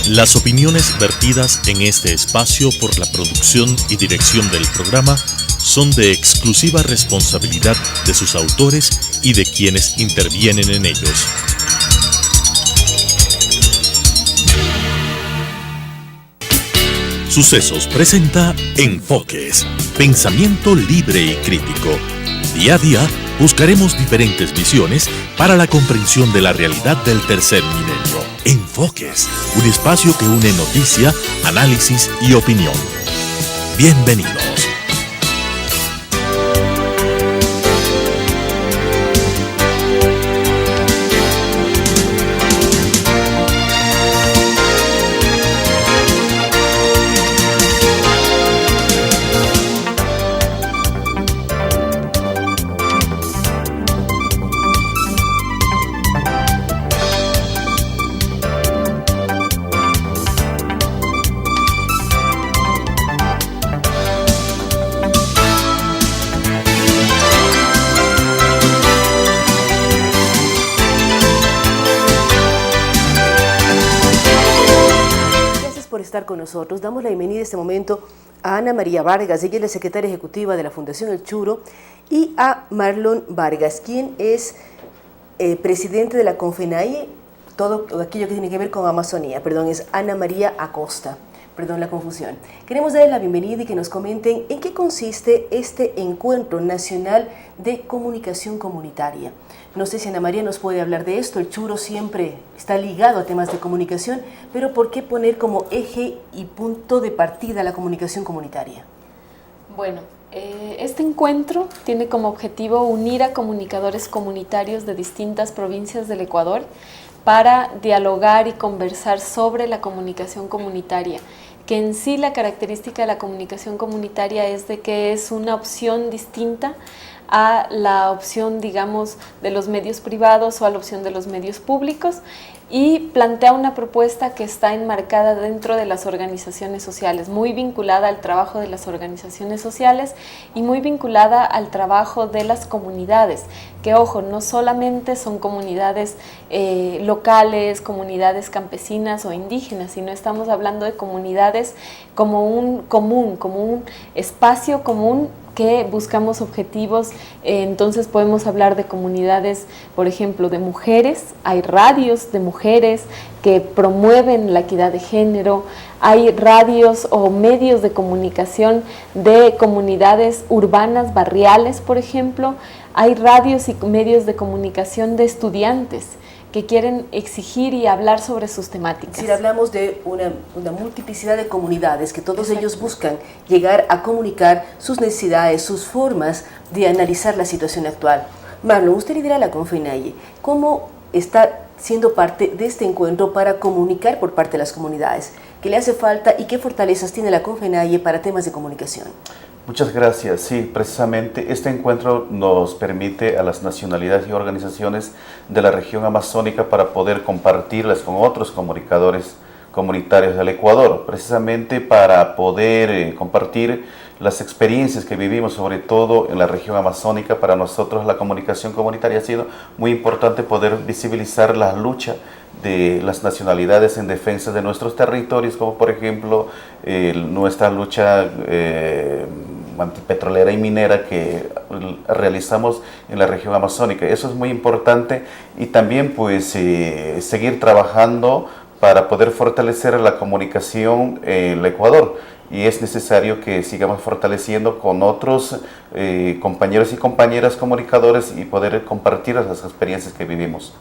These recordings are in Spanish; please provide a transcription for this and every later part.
Las opiniones vertidas en este espacio por la producción y dirección del programa son de exclusiva responsabilidad de sus autores y de quienes intervienen en ellos. Sucesos presenta Enfoques, pensamiento libre y crítico. Día a día buscaremos diferentes visiones para la comprensión de la realidad del tercer milenio. Enfoques, un espacio que une noticia, análisis y opinión. Bienvenidos. Estar con nosotros. Damos la bienvenida en este momento a Ana María Vargas, ella es la secretaria ejecutiva de la Fundación El Churo, y a Marlon Vargas, quien es presidente de la CONFENAIE, todo aquello que tiene que ver con Amazonía, es Ana María Acosta, perdón la confusión. Queremos darles la bienvenida y que nos comenten en qué consiste este Encuentro Nacional de Comunicación Comunitaria. No sé si Ana María nos puede hablar de esto. El Churo siempre está ligado a temas de comunicación, pero ¿por qué poner como eje y punto de partida la comunicación comunitaria? Bueno, este encuentro tiene como objetivo unir a comunicadores comunitarios de distintas provincias del Ecuador para dialogar y conversar sobre la comunicación comunitaria, que en sí la característica de la comunicación comunitaria es de que es una opción distinta a la opción, digamos, de los medios privados o a la opción de los medios públicos, y plantea una propuesta que está enmarcada dentro de las organizaciones sociales, muy vinculada al trabajo de las organizaciones sociales y muy vinculada al trabajo de las comunidades, que ojo, no solamente son comunidades locales, comunidades campesinas o indígenas, sino estamos hablando de comunidades como un común, como un espacio común que buscamos objetivos. Entonces podemos hablar de comunidades, por ejemplo, de mujeres, hay radios de mujeres que promueven la equidad de género, hay radios o medios de comunicación de comunidades urbanas, barriales, por ejemplo, hay radios y medios de comunicación de estudiantes que quieren exigir y hablar sobre sus temáticas. Si hablamos de una multiplicidad de comunidades, que todos ellos buscan llegar a comunicar sus necesidades, sus formas de analizar la situación actual. Marlon, usted lidera la CONFENAIE. ¿Cómo está siendo parte de este encuentro para comunicar por parte de las comunidades? ¿Qué le hace falta y qué fortalezas tiene la CONFENAIE para temas de comunicación? Muchas gracias. Sí, precisamente este encuentro nos permite a las nacionalidades y organizaciones de la región amazónica para poder compartirlas con otros comunicadores comunitarios del Ecuador, precisamente para poder compartir las experiencias que vivimos, sobre todo en la región amazónica. Para nosotros la comunicación comunitaria ha sido muy importante poder visibilizar la lucha de las nacionalidades en defensa de nuestros territorios, como por ejemplo nuestra lucha antipetrolera y minera que realizamos en la región amazónica. Eso es muy importante, y también pues seguir trabajando para poder fortalecer la comunicación en el Ecuador, y es necesario que sigamos fortaleciendo con otros compañeros y compañeras comunicadores y poder compartir las experiencias que vivimos.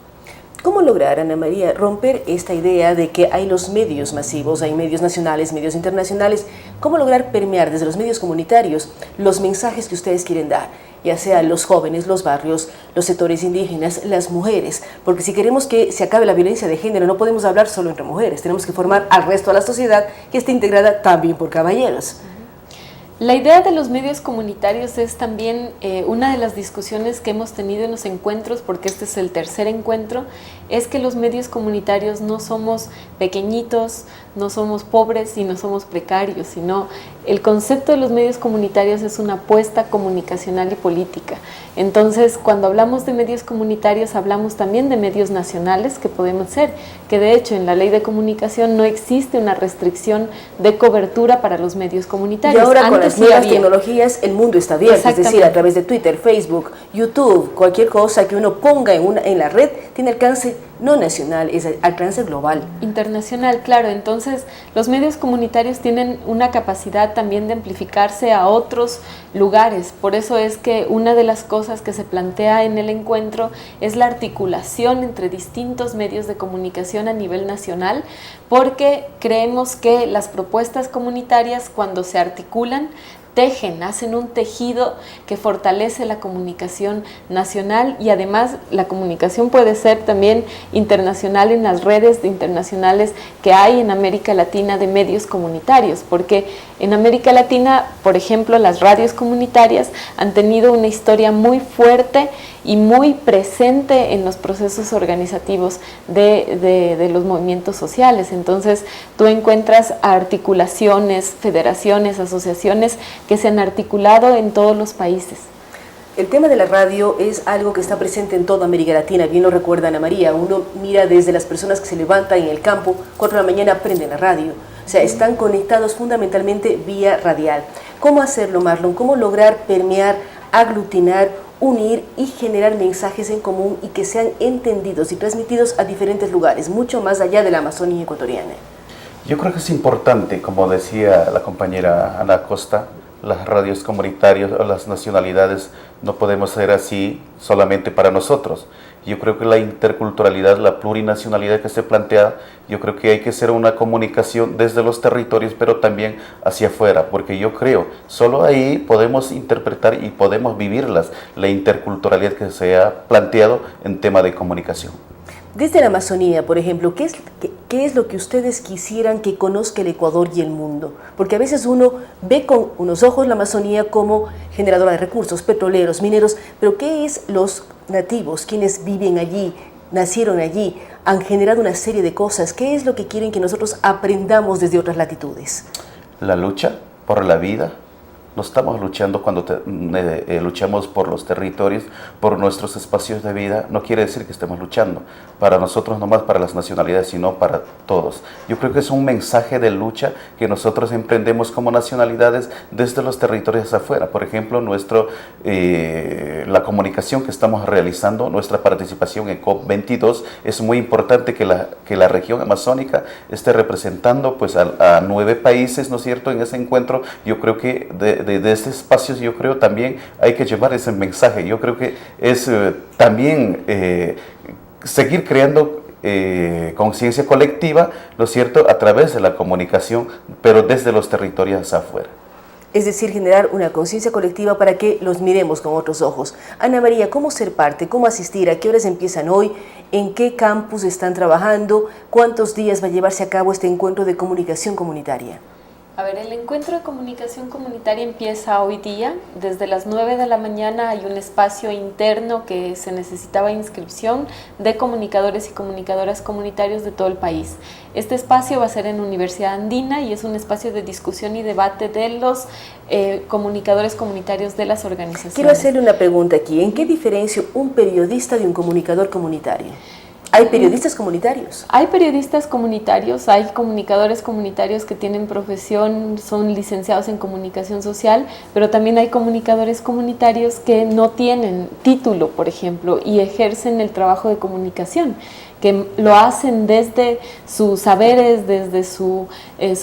¿Cómo lograr, Ana María, romper esta idea de que hay los medios masivos, hay medios nacionales, medios internacionales? ¿Cómo lograr permear desde los medios comunitarios los mensajes que ustedes quieren dar? Ya sea los jóvenes, los barrios, los sectores indígenas, las mujeres. Porque si queremos que se acabe la violencia de género, no podemos hablar solo entre mujeres. Tenemos que formar al resto de la sociedad que esté integrada también por caballeros. La idea de los medios comunitarios es también una de las discusiones que hemos tenido en los encuentros, porque este es el tercer encuentro, es que los medios comunitarios no somos pequeñitos, no somos pobres y no somos precarios, sino el concepto de los medios comunitarios es una apuesta comunicacional y política. Entonces, cuando hablamos de medios comunitarios, hablamos también de medios nacionales que podemos ser, que de hecho en la ley de comunicación no existe una restricción de cobertura para los medios comunitarios. Y ahora con las nuevas tecnologías el mundo está abierto, es decir, a través de Twitter, Facebook, YouTube, cualquier cosa que uno ponga en la red tiene alcance no nacional, es alcance global. Internacional, claro. Entonces, los medios comunitarios tienen una capacidad también de amplificarse a otros lugares. Por eso es que una de las cosas que se plantea en el encuentro es la articulación entre distintos medios de comunicación a nivel nacional, porque creemos que las propuestas comunitarias, cuando se articulan, tejen, hacen un tejido que fortalece la comunicación nacional, y además la comunicación puede ser también internacional en las redes internacionales que hay en América Latina de medios comunitarios, porque en América Latina, por ejemplo, las radios comunitarias han tenido una historia muy fuerte y muy presente en los procesos organizativos de los movimientos sociales. Entonces, tú encuentras articulaciones, federaciones, asociaciones que se han articulado en todos los países. El tema de la radio es algo que está presente en toda América Latina, bien lo recuerda Ana María. Uno mira desde las personas que se levantan en el campo, 4 de la mañana prenden la radio. O sea, están conectados fundamentalmente vía radial. ¿Cómo hacerlo, Marlon? ¿Cómo lograr permear, aglutinar, unir y generar mensajes en común y que sean entendidos y transmitidos a diferentes lugares, mucho más allá de la Amazonía ecuatoriana? Yo creo que es importante, como decía la compañera Ana Costa, las radios comunitarias o las nacionalidades no podemos ser así solamente para nosotros. Yo creo que la interculturalidad, la plurinacionalidad que se plantea, yo creo que hay que hacer una comunicación desde los territorios, pero también hacia afuera, porque yo creo, solo ahí podemos interpretar y podemos vivirlas, la interculturalidad que se ha planteado en tema de comunicación. Desde la Amazonía, por ejemplo, ¿qué es lo que ustedes quisieran que conozca el Ecuador y el mundo? Porque a veces uno ve con unos ojos la Amazonía como generadora de recursos, petroleros, mineros, pero ¿qué es los nativos, quienes viven allí, nacieron allí, han generado una serie de cosas? ¿Qué es lo que quieren que nosotros aprendamos desde otras latitudes? La lucha por la vida. No estamos luchando cuando luchamos por los territorios, por nuestros espacios de vida. No quiere decir que estemos luchando para nosotros, no más para las nacionalidades, sino para todos. Yo creo que es un mensaje de lucha que nosotros emprendemos como nacionalidades desde los territorios afuera. Por ejemplo, la comunicación que estamos realizando, nuestra participación en COP22, es muy importante que la región amazónica esté representando pues, a 9 países, ¿no es cierto?, en ese encuentro. Yo creo que de este espacio, yo creo también hay que llevar ese mensaje. Yo creo que es también seguir creando conciencia colectiva, ¿no es cierto?, a través de la comunicación, pero desde los territorios afuera. Es decir, generar una conciencia colectiva para que los miremos con otros ojos. Ana María, ¿cómo ser parte? ¿Cómo asistir? ¿A qué horas empiezan hoy? ¿En qué campus están trabajando? ¿Cuántos días va a llevarse a cabo este encuentro de comunicación comunitaria? A ver, el encuentro de comunicación comunitaria empieza hoy día. Desde las 9 de la mañana hay un espacio interno que se necesitaba inscripción de comunicadores y comunicadoras comunitarios de todo el país. Este espacio va a ser en Universidad Andina y es un espacio de discusión y debate de los comunicadores comunitarios de las organizaciones. Quiero hacerle una pregunta aquí. ¿En qué diferencia un periodista de un comunicador comunitario? ¿Hay periodistas comunitarios? Hay periodistas comunitarios, hay comunicadores comunitarios que tienen profesión, son licenciados en comunicación social, pero también hay comunicadores comunitarios que no tienen título, por ejemplo, y ejercen el trabajo de comunicación, que lo hacen desde sus saberes, desde sus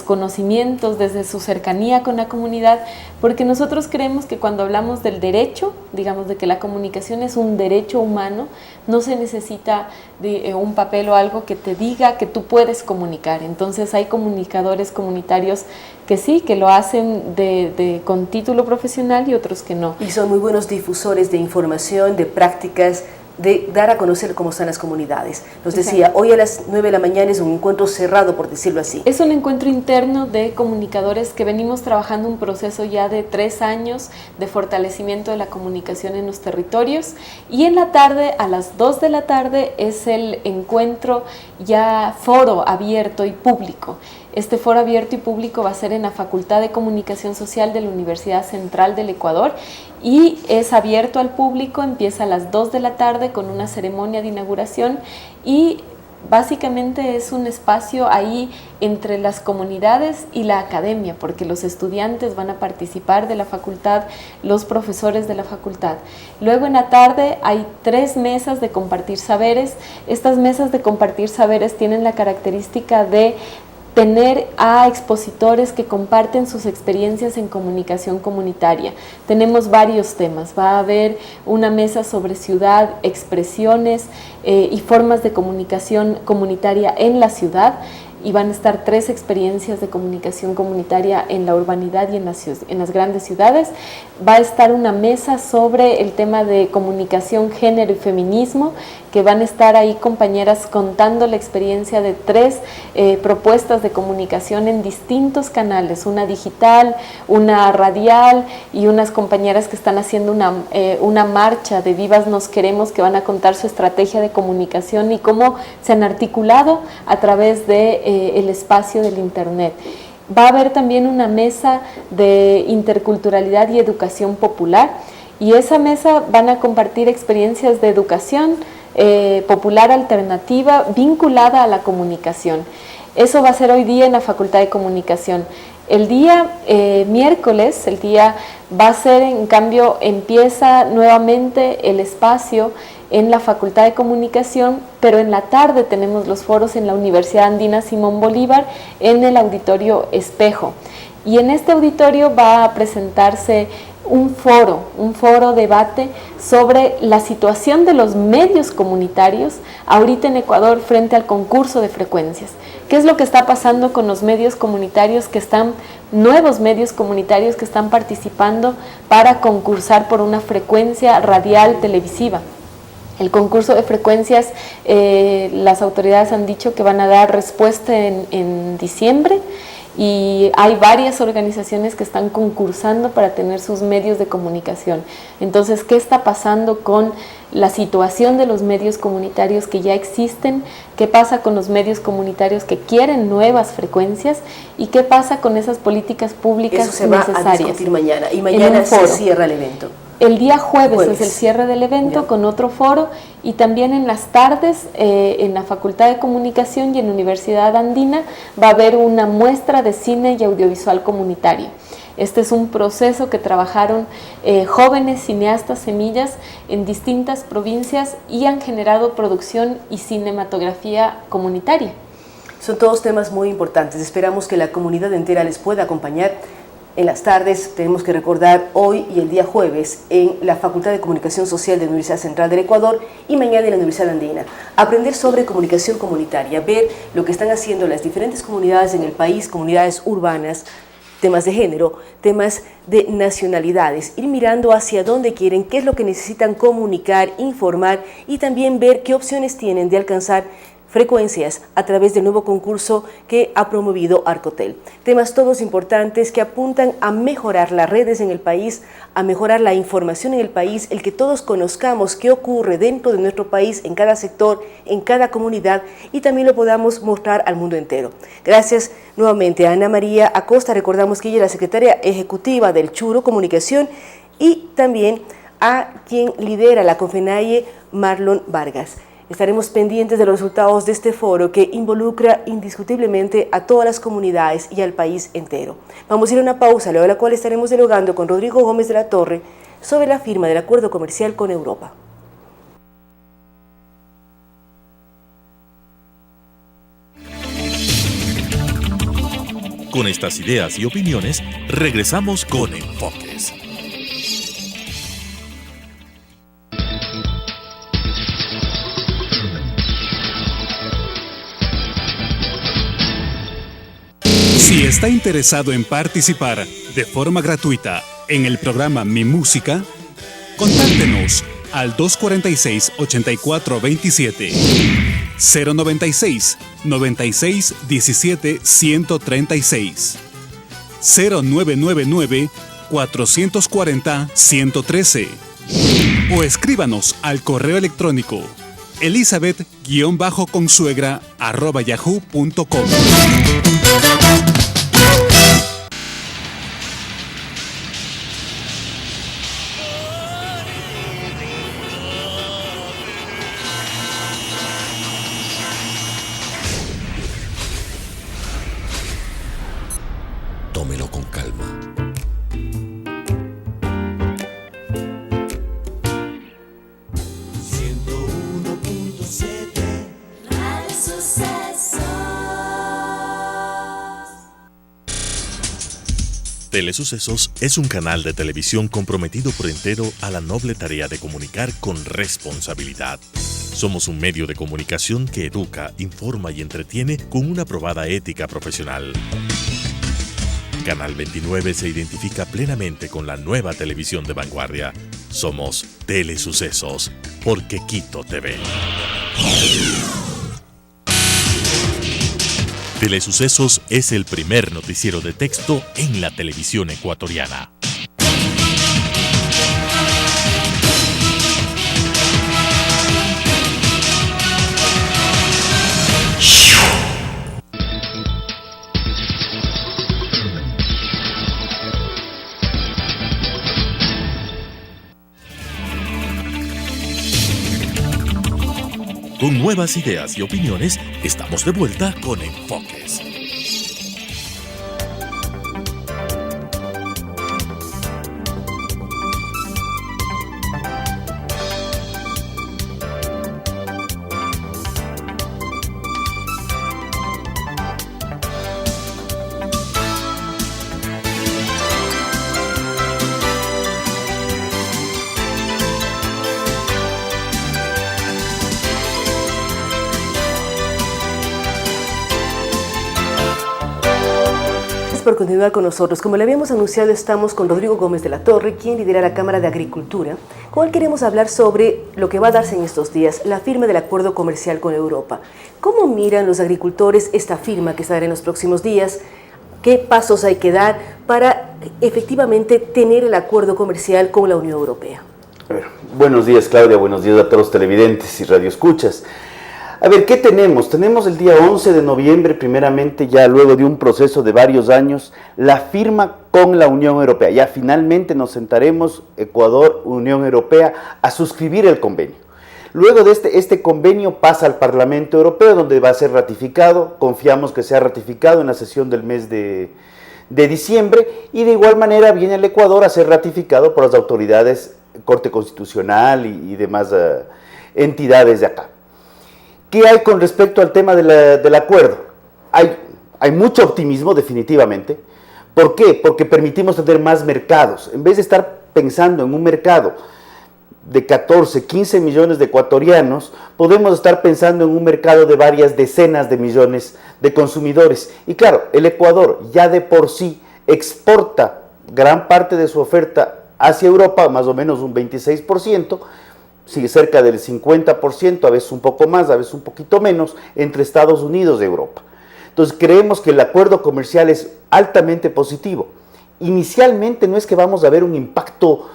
conocimientos, desde su cercanía con la comunidad, porque nosotros creemos que cuando hablamos del derecho, digamos de que la comunicación es un derecho humano, no se necesita de un papel o algo que te diga que tú puedes comunicar. Entonces hay comunicadores comunitarios que sí, que lo hacen con título profesional y otros que no. Y son muy buenos difusores de información, de prácticas de dar a conocer cómo están las comunidades. Nos decía, hoy a las 9 de la mañana es un encuentro cerrado, por decirlo así. Es un encuentro interno de comunicadores que venimos trabajando un proceso ya de 3 años de fortalecimiento de la comunicación en los territorios, y en la tarde, a las 2 de la tarde, es el encuentro ya foro abierto y público. Este foro abierto y público va a ser en la Facultad de Comunicación Social de la Universidad Central del Ecuador y es abierto al público, empieza a las 2 de la tarde con una ceremonia de inauguración y básicamente es un espacio ahí entre las comunidades y la academia, porque los estudiantes van a participar de la facultad, los profesores de la facultad. Luego en la tarde hay 3 mesas de compartir saberes. Estas mesas de compartir saberes tienen la característica de tener a expositores que comparten sus experiencias en comunicación comunitaria. Tenemos varios temas. Va a haber una mesa sobre ciudad, expresiones y formas de comunicación comunitaria en la ciudad, y van a estar 3 experiencias de comunicación comunitaria en la urbanidad y en las grandes ciudades. Va a estar una mesa sobre el tema de comunicación, género y feminismo, que van a estar ahí compañeras contando la experiencia de 3 propuestas de comunicación en distintos canales, una digital, una radial y unas compañeras que están haciendo una marcha de Vivas Nos Queremos, que van a contar su estrategia de comunicación y cómo se han articulado a través de el espacio del Internet. Va a haber también una mesa de interculturalidad y educación popular, y esa mesa van a compartir experiencias de educación popular alternativa vinculada a la comunicación. Eso va a ser hoy día en la Facultad de Comunicación. El día miércoles, el día va a ser, en cambio, empieza nuevamente el espacio en la Facultad de Comunicación, pero en la tarde tenemos los foros en la Universidad Andina Simón Bolívar en el Auditorio Espejo. Y en este auditorio va a presentarse un foro debate sobre la situación de los medios comunitarios ahorita en Ecuador frente al concurso de frecuencias. ¿Qué es lo que está pasando con los medios comunitarios nuevos medios comunitarios que están participando para concursar por una frecuencia radial televisiva? El concurso de frecuencias, las autoridades han dicho que van a dar respuesta en diciembre, y hay varias organizaciones que están concursando para tener sus medios de comunicación. Entonces, ¿qué está pasando con la situación de los medios comunitarios que ya existen? ¿Qué pasa con los medios comunitarios que quieren nuevas frecuencias? ¿Y qué pasa con esas políticas públicas necesarias? Eso se va a discutir mañana, y mañana se cierra el evento. El día jueves es el cierre del evento con otro foro, y también en las tardes en la Facultad de Comunicación y en la Universidad Andina va a haber una muestra de cine y audiovisual comunitario. Este es un proceso que trabajaron jóvenes cineastas semillas en distintas provincias y han generado producción y cinematografía comunitaria. Son todos temas muy importantes. Esperamos que la comunidad entera les pueda acompañar. En las tardes tenemos que recordar hoy y el día jueves en la Facultad de Comunicación Social de la Universidad Central del Ecuador y mañana en la Universidad Andina. Aprender sobre comunicación comunitaria, ver lo que están haciendo las diferentes comunidades en el país, comunidades urbanas, temas de género, temas de nacionalidades, ir mirando hacia dónde quieren, qué es lo que necesitan comunicar, informar y también ver qué opciones tienen de alcanzar frecuencias a través del nuevo concurso que ha promovido Arcotel. Temas todos importantes que apuntan a mejorar las redes en el país, a mejorar la información en el país, el que todos conozcamos qué ocurre dentro de nuestro país, en cada sector, en cada comunidad, y también lo podamos mostrar al mundo entero. Gracias nuevamente a Ana María Acosta. Recordamos que ella es la secretaria ejecutiva del Churo Comunicación, y también a quien lidera la Confenaye, Marlon Vargas. Estaremos pendientes de los resultados de este foro que involucra indiscutiblemente a todas las comunidades y al país entero. Vamos a ir a una pausa, luego de la cual estaremos dialogando con Rodrigo Gómez de la Torre sobre la firma del acuerdo comercial con Europa. Con estas ideas y opiniones, regresamos con Enfoques. Si está interesado en participar de forma gratuita en el programa Mi Música, contáctenos al 246-8427. 096 96 17 136. 0999 440 113. O escríbanos al correo electrónico elizabeth-consuegra@yahoo.com. Tómelo con calma. Telesucesos es un canal de televisión comprometido por entero a la noble tarea de comunicar con responsabilidad. Somos un medio de comunicación que educa, informa y entretiene con una probada ética profesional. Canal 29 se identifica plenamente con la nueva televisión de vanguardia. Somos Telesucesos, porque Quito TV. Telesucesos es el primer noticiero de texto en la televisión ecuatoriana. Con nuevas ideas y opiniones, estamos de vuelta con Enfoques. Por continuar con nosotros. Como le habíamos anunciado, estamos con Rodrigo Gómez de la Torre, quien lidera la Cámara de Agricultura, con él queremos hablar sobre lo que va a darse en estos días, la firma del acuerdo comercial con Europa. ¿Cómo miran los agricultores esta firma que se dará en los próximos días? ¿Qué pasos hay que dar para efectivamente tener el acuerdo comercial con la Unión Europea? Buenos días, Claudia, buenos días a todos los televidentes y radioescuchas. A ver, ¿qué tenemos? Tenemos el día 11 de noviembre, primeramente, ya luego de un proceso de varios años, la firma con la Unión Europea. Ya finalmente nos sentaremos, Ecuador, Unión Europea, a suscribir el convenio. Luego de este convenio pasa al Parlamento Europeo, donde va a ser ratificado. Confiamos que sea ratificado en la sesión del mes de diciembre, y de igual manera viene el Ecuador a ser ratificado por las autoridades, Corte Constitucional y demás entidades de acá. ¿Qué hay con respecto al tema del acuerdo? Hay mucho optimismo, definitivamente. ¿Por qué? Porque permitimos tener más mercados. En vez de estar pensando en un mercado de 14, 15 millones de ecuatorianos, podemos estar pensando en un mercado de varias decenas de millones de consumidores. Y claro, el Ecuador ya de por sí exporta gran parte de su oferta hacia Europa, más o menos un 26%, sí, cerca del 50%, a veces un poco más, a veces un poquito menos, entre Estados Unidos y Europa. Entonces creemos que el acuerdo comercial es altamente positivo. Inicialmente no es que vamos a ver un impacto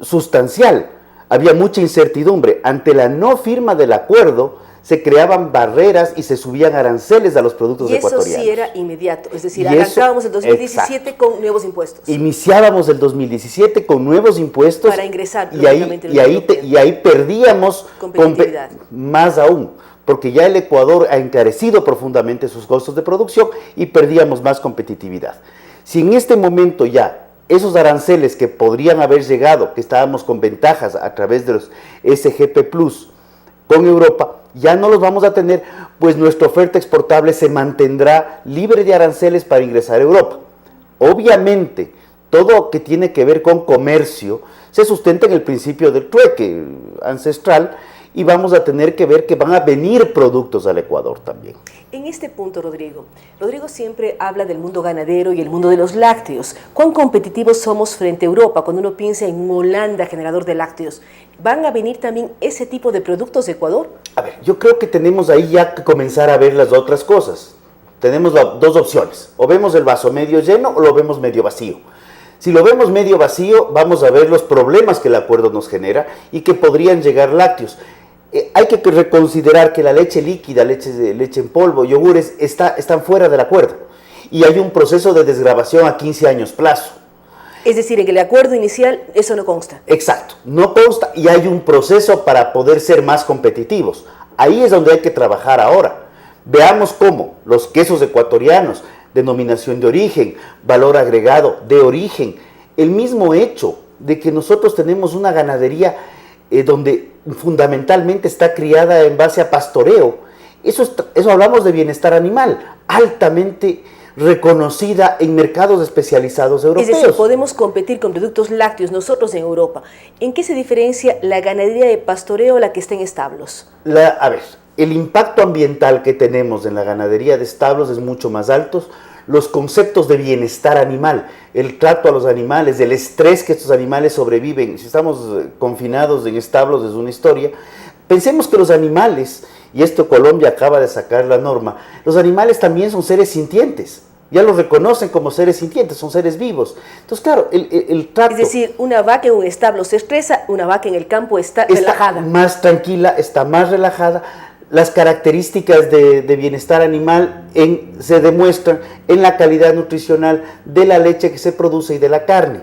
sustancial, había mucha incertidumbre. Ante la no firma del acuerdo, se creaban barreras y se subían aranceles a los productos ecuatorianos. Y eso sí era inmediato, es decir, arrancábamos el 2017 exacto, con nuevos impuestos. Iniciábamos el 2017 con nuevos impuestos. Para ingresar. Y ahí perdíamos competitividad. Más aún, porque ya el Ecuador ha encarecido profundamente sus costos de producción y perdíamos más competitividad. Si en este momento ya esos aranceles que podrían haber llegado, que estábamos con ventajas a través de los SGP Plus con Europa, ya no los vamos a tener, pues nuestra oferta exportable se mantendrá libre de aranceles para ingresar a Europa. Obviamente, todo lo que tiene que ver con comercio se sustenta en el principio del trueque ancestral y vamos a tener que ver que van a venir productos al Ecuador también. En este punto, Rodrigo siempre habla del mundo ganadero y el mundo de los lácteos. ¿Cuán competitivos somos frente a Europa cuando uno piensa en Holanda, generador de lácteos? ¿Van a venir también ese tipo de productos de Ecuador? A ver, yo creo que tenemos ahí ya que comenzar a ver las otras cosas. Tenemos dos opciones, o vemos el vaso medio lleno o lo vemos medio vacío. Si lo vemos medio vacío, vamos a ver los problemas que el acuerdo nos genera y que podrían llegar lácteos. Hay que reconsiderar que la leche líquida, leche en polvo, yogures, están fuera del acuerdo. Y hay un proceso de desgravación a 15 años plazo. Es decir, en el acuerdo inicial eso no consta. Exacto, no consta y hay un proceso para poder ser más competitivos. Ahí es donde hay que trabajar ahora. Veamos cómo los quesos ecuatorianos, denominación de origen, valor agregado de origen, el mismo hecho de que nosotros tenemos una ganadería donde fundamentalmente está criada en base a pastoreo, eso hablamos de bienestar animal, altamente reconocida en mercados especializados europeos. Es decir, podemos competir con productos lácteos nosotros en Europa. ¿En qué se diferencia la ganadería de pastoreo a la que está en establos? A ver, el impacto ambiental que tenemos en la ganadería de establos es mucho más alto. Los conceptos de bienestar animal, el trato a los animales, el estrés que estos animales sobreviven. Si estamos confinados en establos es una historia. Pensemos que los animales, y esto Colombia acaba de sacar la norma, los animales también son seres sintientes. Ya los reconocen como seres sintientes, son seres vivos. Entonces, claro, el trato... Es decir, una vaca en un establo se estresa, una vaca en el campo está relajada. Más tranquila, está más relajada. Las características de bienestar animal se demuestran en la calidad nutricional de la leche que se produce y de la carne.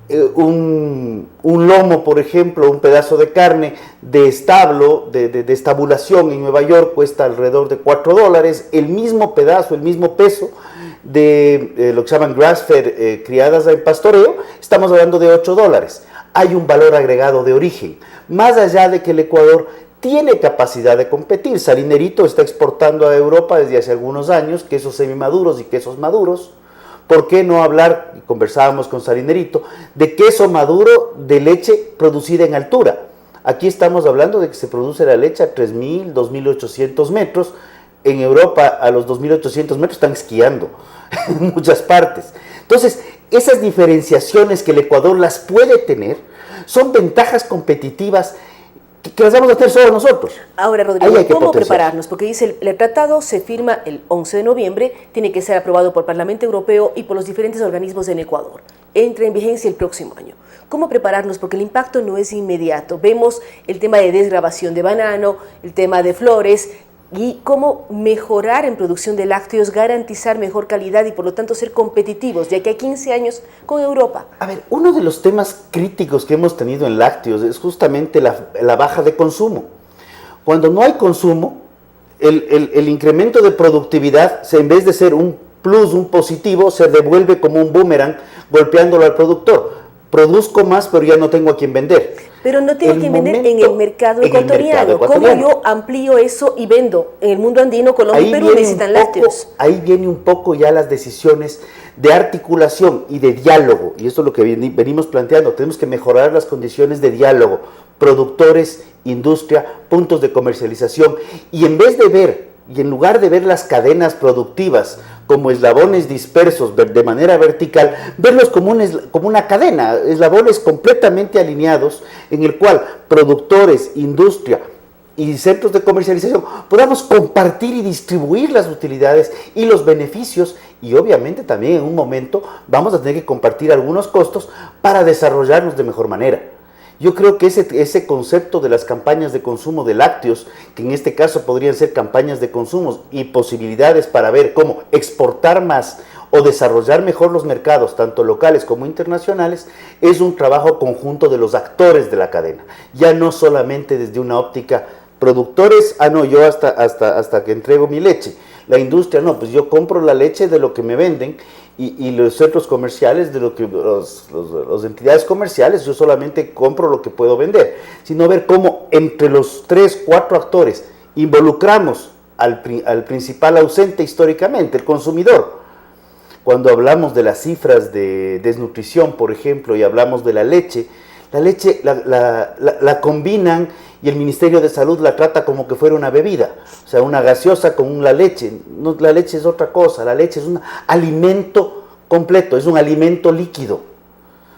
Un lomo, por ejemplo, un pedazo de carne de establo, de estabulación en Nueva York cuesta alrededor de $4. El mismo pedazo, el mismo peso de lo que se llaman grass-fed, criadas en pastoreo, estamos hablando de $8. Hay un valor agregado de origen. Más allá de que el Ecuador tiene capacidad de competir. Salinerito está exportando a Europa desde hace algunos años quesos semimaduros y quesos maduros. ¿Por qué no hablar, y conversábamos con Salinerito, de queso maduro de leche producida en altura? Aquí estamos hablando de que se produce la leche a 3.000, 2.800 metros. En Europa a los 2.800 metros están esquiando en muchas partes. Entonces, esas diferenciaciones que el Ecuador las puede tener son ventajas competitivas que las vamos a hacer solo nosotros. Ahora, Rodrigo, ¿cómo prepararnos? Porque dice, el tratado se firma el 11 de noviembre, tiene que ser aprobado por el Parlamento Europeo y por los diferentes organismos en Ecuador. Entra en vigencia el próximo año. ¿Cómo prepararnos? Porque el impacto no es inmediato. Vemos el tema de desgravación de banano, el tema de flores, y cómo mejorar en producción de lácteos, garantizar mejor calidad y por lo tanto ser competitivos, ya que hay 15 años con Europa. A ver, uno de los temas críticos que hemos tenido en lácteos es justamente la baja de consumo. Cuando no hay consumo, el incremento de productividad, en vez de ser un plus, un positivo, se devuelve como un boomerang golpeándolo al productor. Produzco más, pero ya no tengo a quién vender. Pero no tiene que vender en el mercado ecuatoriano. ¿Cómo yo amplío eso y vendo en el mundo andino? Colombia y Perú necesitan lácteos. Ahí viene un poco ya las decisiones de articulación y de diálogo. Y esto es lo que venimos planteando. Tenemos que mejorar las condiciones de diálogo. Productores, industria, puntos de comercialización. Y en vez de ver, y en lugar de ver las cadenas productivas como eslabones dispersos de manera vertical, verlos como una cadena, eslabones completamente alineados en el cual productores, industria y centros de comercialización podamos compartir y distribuir las utilidades y los beneficios, y obviamente también en un momento vamos a tener que compartir algunos costos para desarrollarnos de mejor manera. Yo creo que ese concepto de las campañas de consumo de lácteos, que en este caso podrían ser campañas de consumo y posibilidades para ver cómo exportar más o desarrollar mejor los mercados, tanto locales como internacionales, es un trabajo conjunto de los actores de la cadena. Ya no solamente desde una óptica productores, yo hasta que entrego mi leche. La industria, no, pues yo compro la leche de lo que me venden, y los centros comerciales, de lo que las entidades comerciales, yo solamente compro lo que puedo vender, sino ver cómo entre los 3, 4 actores involucramos al principal ausente históricamente, el consumidor. Cuando hablamos de las cifras de desnutrición, por ejemplo, y hablamos de la leche la combinan y el Ministerio de Salud la trata como que fuera una bebida, o sea, una gaseosa con la leche. No, la leche es otra cosa, la leche es un alimento completo, es un alimento líquido.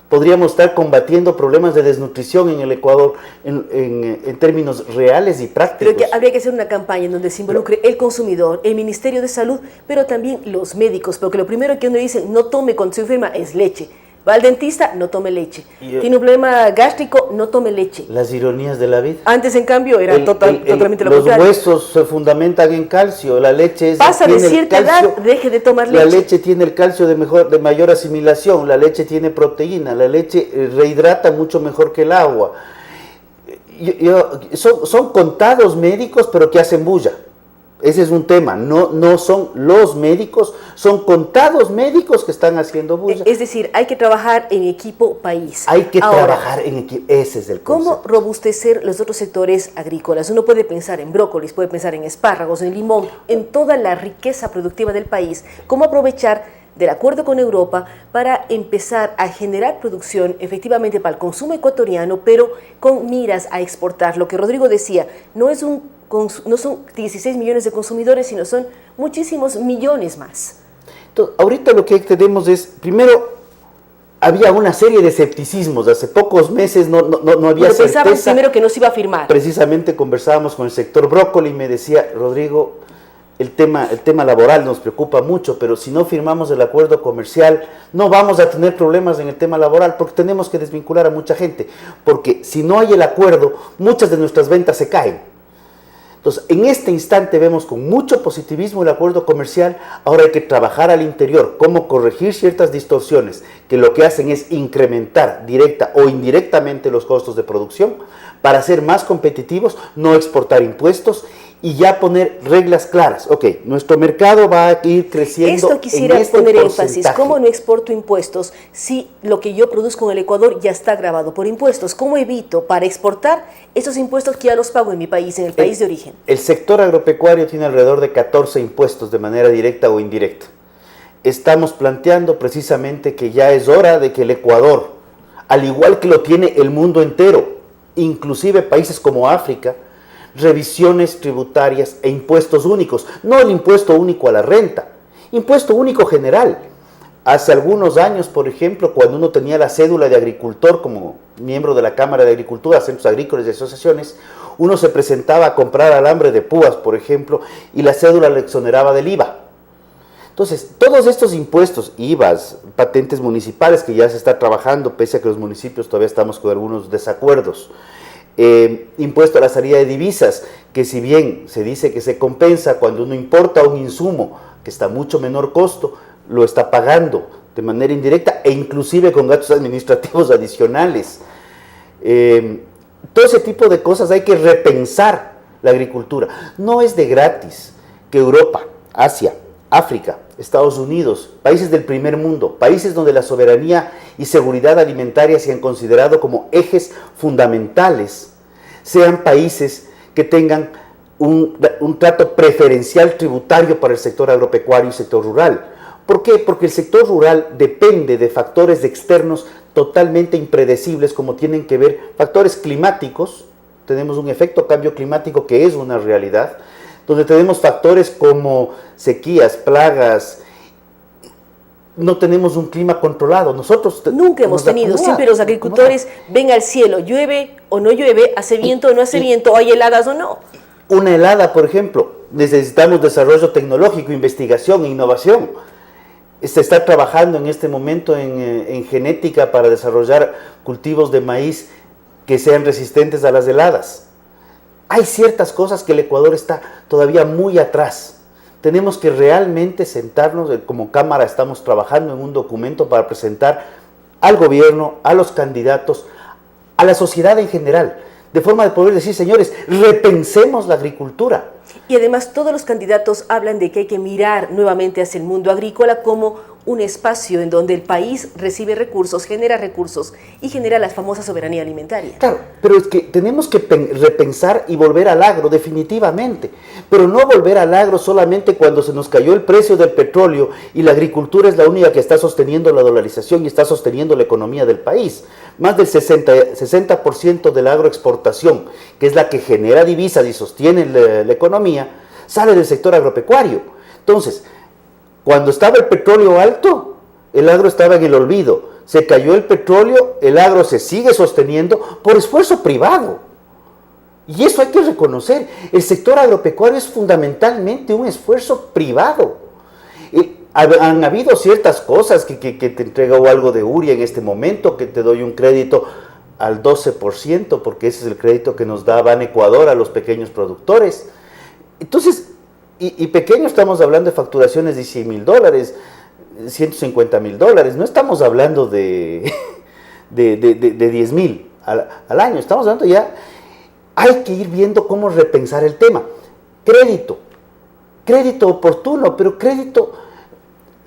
Podríamos estar combatiendo problemas de desnutrición en el Ecuador en términos reales y prácticos. Pero habría que hacer una campaña en donde se involucre el consumidor, el Ministerio de Salud, pero también los médicos, porque lo primero que uno dice, no tome cuando se enferma, es leche. Va al dentista, no tome leche. Tiene un problema gástrico, no tome leche. Las ironías de la vida. Antes, en cambio, era totalmente lo contrario. Los huesos se fundamentan en calcio, la leche pasa de cierta edad, deje de tomar leche. La leche tiene el calcio de mayor asimilación, la leche tiene proteína, la leche rehidrata mucho mejor que el agua. Son contados médicos, pero que hacen bulla. Ese es un tema, no son los médicos, son contados médicos que están haciendo bulla. Es decir, hay que trabajar en equipo país. Hay que trabajar en equipo, ese es el concepto. ¿Cómo robustecer los otros sectores agrícolas? Uno puede pensar en brócolis, puede pensar en espárragos, en limón, en toda la riqueza productiva del país. ¿Cómo aprovechar del acuerdo con Europa para empezar a generar producción efectivamente para el consumo ecuatoriano, pero con miras a exportar? Lo que Rodrigo decía, no son 16 millones de consumidores, sino son muchísimos millones más. Entonces, ahorita lo que tenemos es, primero, había una serie de escepticismos. Hace pocos meses no había certeza. Pensábamos primero que no se iba a firmar. Precisamente conversábamos con el sector brócoli y me decía, Rodrigo, el tema laboral nos preocupa mucho, pero si no firmamos el acuerdo comercial, no vamos a tener problemas en el tema laboral, porque tenemos que desvincular a mucha gente. Porque si no hay el acuerdo, muchas de nuestras ventas se caen. Entonces, en este instante vemos con mucho positivismo el acuerdo comercial. Ahora hay que trabajar al interior, cómo corregir ciertas distorsiones que lo que hacen es incrementar directa o indirectamente los costos de producción para ser más competitivos, no exportar impuestos y ya poner reglas claras. Ok, nuestro mercado va a ir creciendo. Esto quisiera poner énfasis. ¿Cómo no exporto impuestos si lo que yo produzco en el Ecuador ya está grabado por impuestos? ¿Cómo evito para exportar esos impuestos que ya los pago en mi país, en el país de origen? El sector agropecuario tiene alrededor de 14 impuestos de manera directa o indirecta. Estamos planteando precisamente que ya es hora de que el Ecuador, al igual que lo tiene el mundo entero, inclusive países como África, revisiones tributarias e impuestos únicos, no el impuesto único a la renta, impuesto único general. Hace algunos años, por ejemplo, cuando uno tenía la cédula de agricultor como miembro de la Cámara de Agricultura, centros agrícolas y asociaciones, uno se presentaba a comprar alambre de púas, por ejemplo, y la cédula le exoneraba del IVA. Entonces, todos estos impuestos, IVAs, patentes municipales, que ya se está trabajando, pese a que los municipios todavía estamos con algunos desacuerdos, impuesto a la salida de divisas, que si bien se dice que se compensa cuando uno importa un insumo que está a mucho menor costo, lo está pagando de manera indirecta e inclusive con gastos administrativos adicionales. Todo ese tipo de cosas hay que repensar la agricultura. No es de gratis que Europa, Asia, África, Estados Unidos, países del primer mundo, países donde la soberanía y seguridad alimentaria se han considerado como ejes fundamentales, sean países que tengan un trato preferencial tributario para el sector agropecuario y sector rural. ¿Por qué? Porque el sector rural depende de factores externos totalmente impredecibles, como tienen que ver factores climáticos. Tenemos un efecto cambio climático que es una realidad, donde tenemos factores como sequías, plagas. No tenemos un clima controlado. Nosotros nunca hemos tenido. Siempre los agricultores ven al cielo, llueve o no llueve, hace viento o no hace viento, hay heladas o no. Una helada, por ejemplo, necesitamos desarrollo tecnológico, investigación e innovación. Se está trabajando en este momento en genética para desarrollar cultivos de maíz que sean resistentes a las heladas. Hay ciertas cosas que el Ecuador está todavía muy atrás. Tenemos que realmente sentarnos, como Cámara estamos trabajando en un documento para presentar al gobierno, a los candidatos, a la sociedad en general, de forma de poder decir, señores, repensemos la agricultura. Y además todos los candidatos hablan de que hay que mirar nuevamente hacia el mundo agrícola como un espacio en donde el país recibe recursos, genera recursos y genera la famosa soberanía alimentaria. Claro, pero es que tenemos que repensar y volver al agro definitivamente, pero no volver al agro solamente cuando se nos cayó el precio del petróleo y la agricultura es la única que está sosteniendo la dolarización y está sosteniendo la economía del país. Más del 60% de la agroexportación, que es la que genera divisas y sostiene la economía, sale del sector agropecuario. Entonces, cuando estaba el petróleo alto, el agro estaba en el olvido. Se cayó el petróleo, el agro se sigue sosteniendo por esfuerzo privado. Y eso hay que reconocer. El sector agropecuario es fundamentalmente un esfuerzo privado. Han habido ciertas cosas que te entrega algo de URI en este momento, que te doy un crédito al 12%, porque ese es el crédito que nos da Ban Ecuador a los pequeños productores. Entonces, y pequeño estamos hablando de facturaciones de $100,000, $150,000, no estamos hablando de 10,000 al año, estamos hablando ya, hay que ir viendo cómo repensar el tema. Crédito oportuno, pero crédito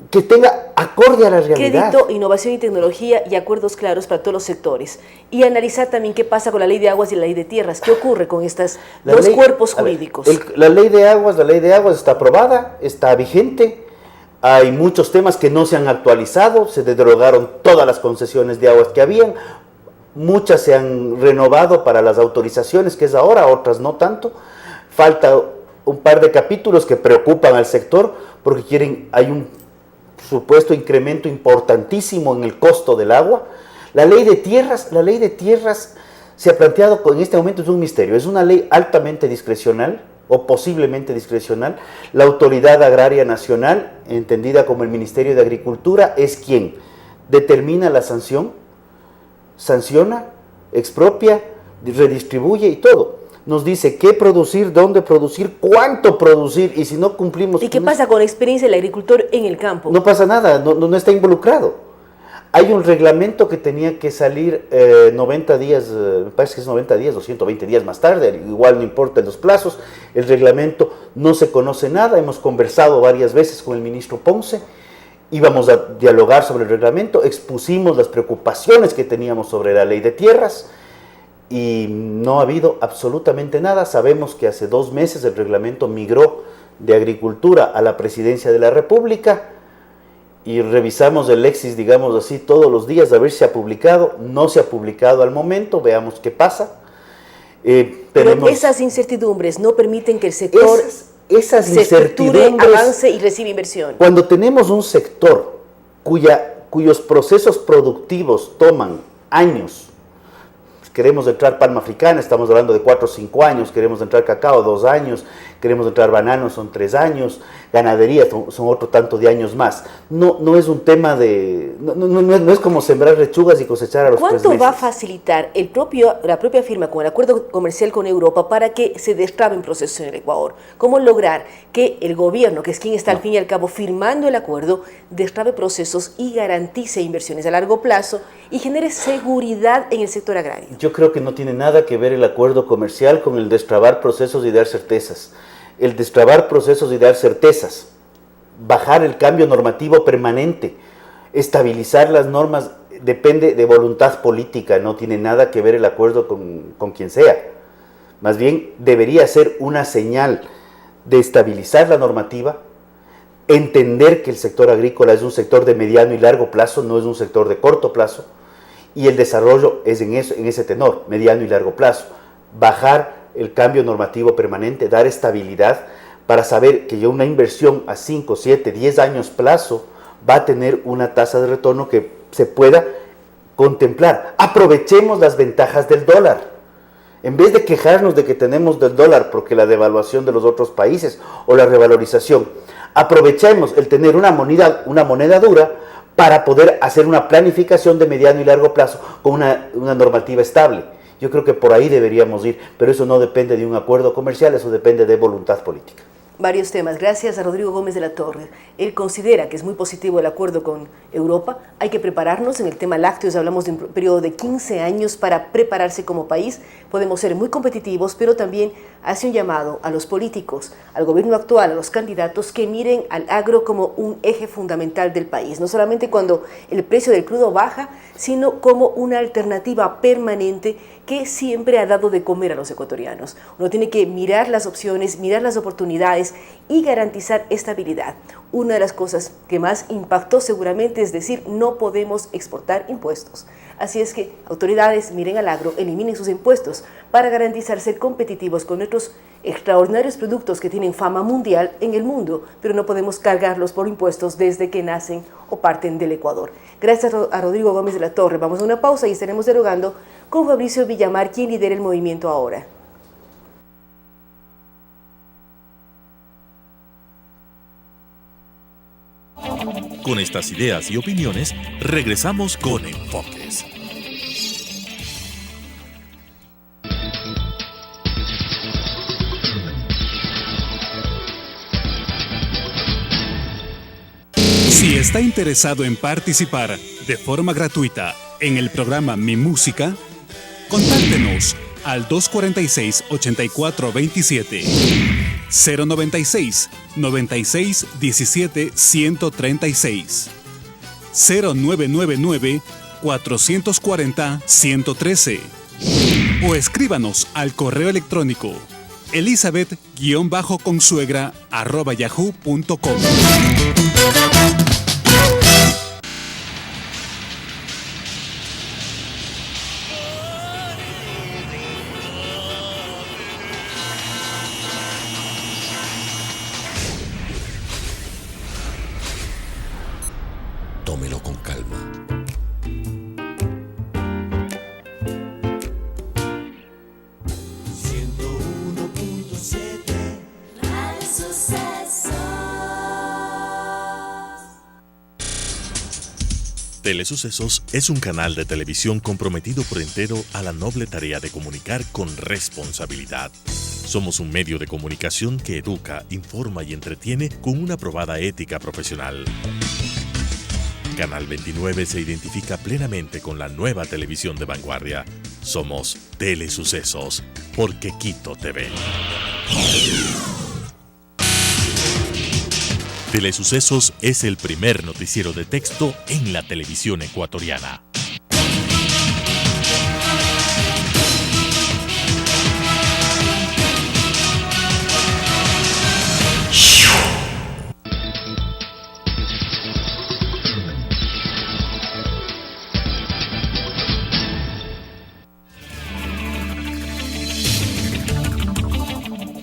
que tenga acorde a la realidad. Crédito, innovación y tecnología y acuerdos claros para todos los sectores. Y analizar también qué pasa con la ley de aguas y la ley de tierras. ¿Qué ocurre con estos dos cuerpos jurídicos? La ley de aguas está aprobada, está vigente. Hay muchos temas que no se han actualizado. Se derogaron todas las concesiones de aguas que habían. Muchas se han renovado para las autorizaciones, que es ahora, otras no tanto. Falta un par de capítulos que preocupan al sector porque hay un supuesto incremento importantísimo en el costo del agua. La ley de tierras se ha planteado en este momento, es un misterio, es una ley altamente discrecional o posiblemente discrecional. La Autoridad Agraria Nacional, entendida como el Ministerio de Agricultura, es quien determina la sanción, sanciona, expropia, redistribuye y todo. Nos dice qué producir, dónde producir, cuánto producir, y si no cumplimos... ¿Y qué pasa con la experiencia del agricultor en el campo? No pasa nada, no está involucrado. Hay un reglamento que tenía que salir 90 días, me parece que es 90 días o 120 días más tarde, igual no importa los plazos, el reglamento no se conoce nada, hemos conversado varias veces con el ministro Ponce, íbamos a dialogar sobre el reglamento, expusimos las preocupaciones que teníamos sobre la ley de tierras, y no ha habido absolutamente nada. Sabemos que hace 2 meses el reglamento migró de Agricultura a la Presidencia de la República y revisamos el Lexis, digamos así, todos los días a ver si se ha publicado. No se ha publicado al momento, veamos qué pasa. Pero esas incertidumbres no permiten que el sector se estructure, avance y reciba inversión. Cuando tenemos un sector cuyos procesos productivos toman años, queremos entrar palma africana, estamos hablando de 4 o 5 años, queremos entrar cacao 2 años, queremos entrar bananos son 3 años, ganadería son otro tanto de años más. No es un tema de... No es como sembrar lechugas y cosechar a los 3 meses. ¿Cuánto va a facilitar la propia firma con el acuerdo comercial con Europa para que se destraben procesos en el Ecuador? ¿Cómo lograr que el gobierno, que es quien está al fin y al cabo firmando el acuerdo, destrabe procesos y garantice inversiones a largo plazo y genere seguridad en el sector agrario? Yo creo que no tiene nada que ver el acuerdo comercial con el destrabar procesos y dar certezas. El destrabar procesos y dar certezas, bajar el cambio normativo permanente, estabilizar las normas, depende de voluntad política, no tiene nada que ver el acuerdo con quien sea. Más bien debería ser una señal de estabilizar la normativa, entender que el sector agrícola es un sector de mediano y largo plazo, no es un sector de corto plazo, y el desarrollo es en ese tenor, mediano y largo plazo. Bajar el cambio normativo permanente, dar estabilidad para saber que ya una inversión a 5, 7, 10 años plazo va a tener una tasa de retorno que se pueda contemplar. Aprovechemos las ventajas del dólar. En vez de quejarnos de que tenemos del dólar porque la devaluación de los otros países o la revalorización, aprovechemos el tener una moneda dura para poder hacer una planificación de mediano y largo plazo con una normativa estable. Yo creo que por ahí deberíamos ir, pero eso no depende de un acuerdo comercial, eso depende de voluntad política. varios temas. Gracias a Rodrigo Gómez de la Torre. Él considera que es muy positivo el acuerdo con Europa. Hay que prepararnos en el tema lácteos. Hablamos de un periodo de 15 años para prepararse como país. Podemos ser muy competitivos, pero también hace un llamado a los políticos, al gobierno actual, a los candidatos que miren al agro como un eje fundamental del país. No solamente cuando el precio del crudo baja, sino como una alternativa permanente que siempre ha dado de comer a los ecuatorianos. Uno tiene que mirar las opciones, mirar las oportunidades y garantizar estabilidad. Una de las cosas que más impactó seguramente es decir, no podemos exportar impuestos. Así es que autoridades miren al agro, eliminen sus impuestos para garantizar ser competitivos con nuestros extraordinarios productos que tienen fama mundial en el mundo, pero no podemos cargarlos por impuestos desde que nacen o parten del Ecuador. Gracias a Rodrigo Gómez de la Torre. Vamos a una pausa y estaremos dialogando con Fabricio Villamar, quien lidera el movimiento ahora. Con estas ideas y opiniones, regresamos con Enfoques. Si está interesado en participar de forma gratuita en el programa Mi Música, contáctenos al 246-8427, 096 96 17 136, 0999 440 113 o escríbanos al correo electrónico elizabeth-consuegra@yahoo.com. Tómelo con calma. Telesucesos es un canal de televisión comprometido por entero a la noble tarea de comunicar con responsabilidad. Somos un medio de comunicación que educa, informa y entretiene con una probada ética profesional. Canal 29 se identifica plenamente con la nueva televisión de vanguardia. Somos Telesucesos, porque Quito TV. Telesucesos es el primer noticiero de texto en la televisión ecuatoriana.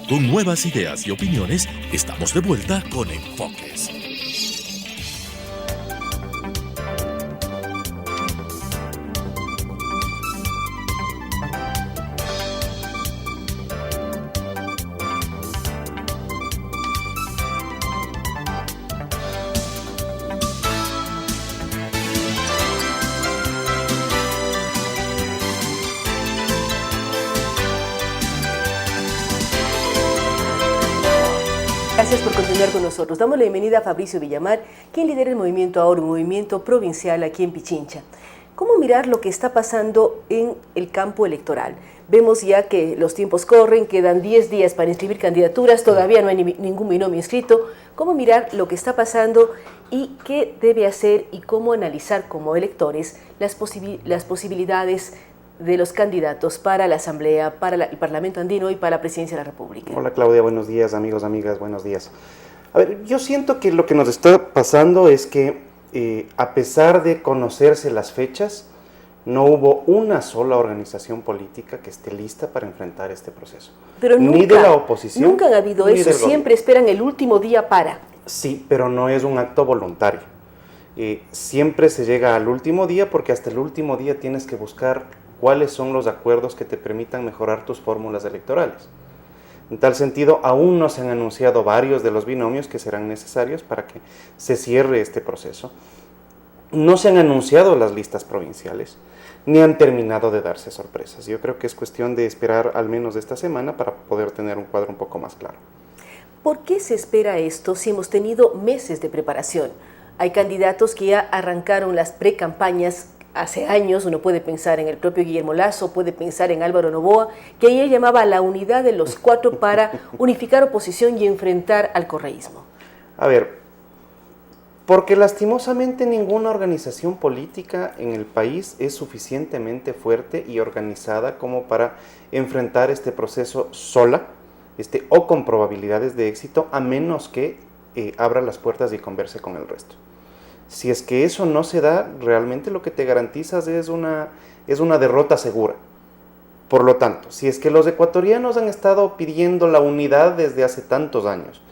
Con nuevas ideas y opiniones, estamos de vuelta con Enfoques. Gracias por continuar con nosotros. Damos la bienvenida a Fabricio Villamar, quien lidera el movimiento ahora, un movimiento provincial aquí en Pichincha. ¿Cómo mirar lo que está pasando en el campo electoral? Vemos ya que los tiempos corren, quedan 10 días para inscribir candidaturas, todavía no hay ningún binomio inscrito. ¿Cómo mirar lo que está pasando y qué debe hacer y cómo analizar como electores las posibilidades de los candidatos para la Asamblea, para el Parlamento Andino y para la Presidencia de la República? Hola Claudia, buenos días, amigos, amigas, buenos días. A ver, yo siento que lo que nos está pasando es que a pesar de conocerse las fechas, no hubo una sola organización política que esté lista para enfrentar este proceso. Pero nunca, ni de la oposición. Nunca ha habido eso, siempre esperan el último día para. Sí, pero no es un acto voluntario. Siempre se llega al último día porque hasta el último día tienes que buscar cuáles son los acuerdos que te permitan mejorar tus fórmulas electorales. En tal sentido, aún no se han anunciado varios de los binomios que serán necesarios para que se cierre este proceso. No se han anunciado las listas provinciales, ni han terminado de darse sorpresas. Yo creo que es cuestión de esperar al menos esta semana para poder tener un cuadro un poco más claro. ¿Por qué se espera esto si hemos tenido meses de preparación? Hay candidatos que ya arrancaron las precampañas hace años. Uno puede pensar en el propio Guillermo Lasso, puede pensar en Álvaro Noboa, que ayer llamaba a la unidad de los 4 para unificar oposición y enfrentar al correísmo. A ver, porque lastimosamente ninguna organización política en el país es suficientemente fuerte y organizada como para enfrentar este proceso sola, o con probabilidades de éxito, a menos que abra las puertas y converse con el resto. Si es que eso no se da, realmente lo que te garantizas es una derrota segura. Por lo tanto, si es que los ecuatorianos han estado pidiendo la unidad desde hace tantos años,